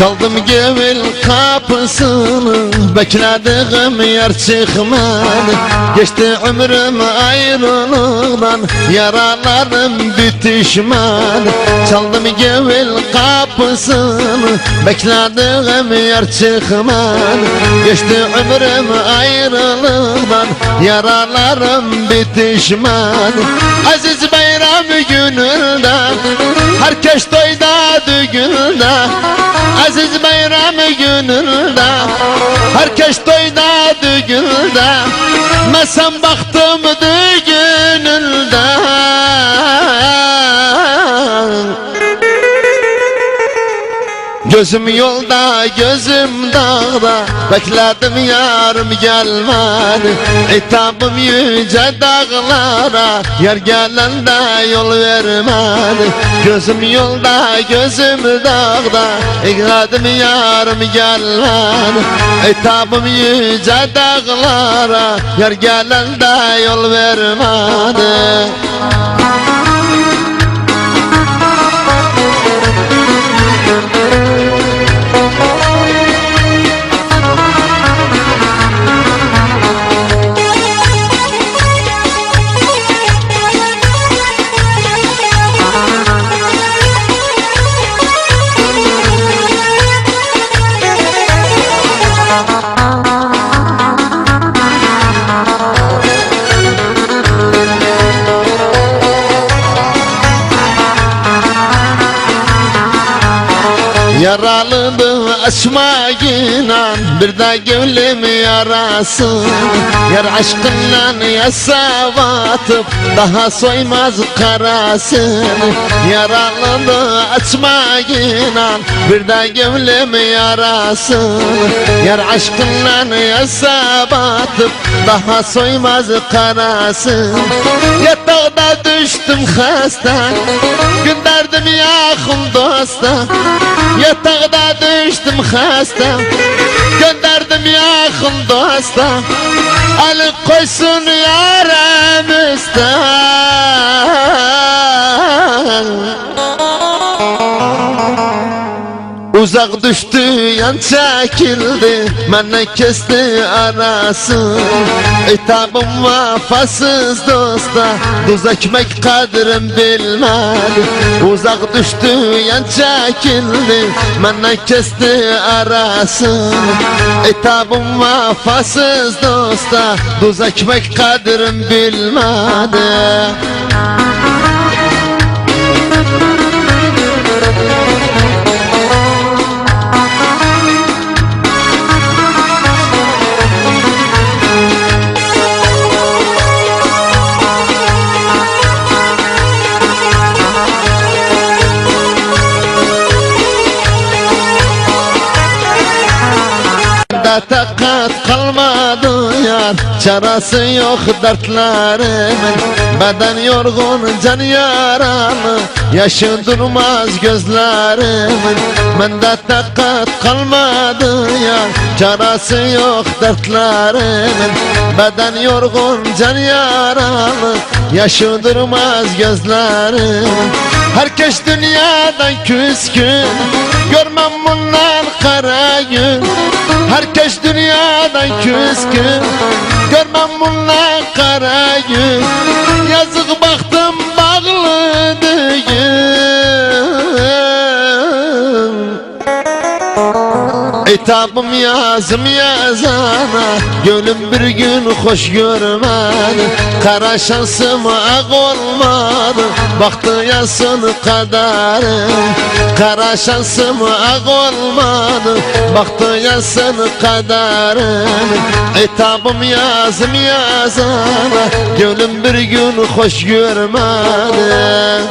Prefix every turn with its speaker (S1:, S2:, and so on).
S1: Çaldım gevil kapısını, beklediğim yer çıkmadı. Geçti ömrüm ayrılıktan, yaralarım bitişmedi. Çaldım gevil kapısını, beklediğim yer çıkmadı. Geçti ömrüm ayrılıktan, yaralarım bitişmedi. Aziz bayram gününde, herkes toyda düğünde. Aziz bayram gününde, herkes toyda düğünde. Mesem baktım düğününde. Gözüm yolda, gözüm dağda, bekledim yarım gelmedi. İtabım yüce dağlara, yer gelende yol vermedi. Gözüm yolda, gözüm dağda, bekledim yarım gelmedi. İtabım yüce dağlara, yer gelende yol vermedi. Yaralıdı açmayla bir de gönlüm yarası. Yar aşkınla yasa batıp daha soymaz karasını. Yaralıdı açmayla bir de gönlüm yarası. Yar aşkınla yasa batıp daha soymaz karasını. Yatağda düştüm hasta, gönderdim yakın dosta. Yatağda düştüm hasta, gönderdim yakın dosta. Ali koysun yaramızda. Uzak düştü, yan çekildi, benden kesti arası. İtabım vefasız dosta, tuz ekmek kadrim bilmedi. Uzak düştü, yan çekildi, benden kesti arası. İtabım vefasız dosta, tuz ekmek kadrim bilmedi. Takat kalmadı yar, çarası yok dertlerimin. Beden yorgun, can yaralı, yaşı durmaz gözlerimin. Bende takat kalmadı yar, çarası yok dertlerimin. Beden yorgun, can yaralı, yaşı durmaz gözlerimin. Herkes dünyadan küskün, görmem bunlar kara gün. Herkes dünyadan küskün, görmem bunlar kara gün. Yazık baktım bağlı düğün. İtabım yazım yazana, gönlüm bir gün hoş görmedi. Kara şansım ak olmadı, baktı yazsın kaderim. Kara şansım ak olmadı, baktı yazsın kaderim. İtabım yazım yazana, gönlüm bir gün hoş görmedi.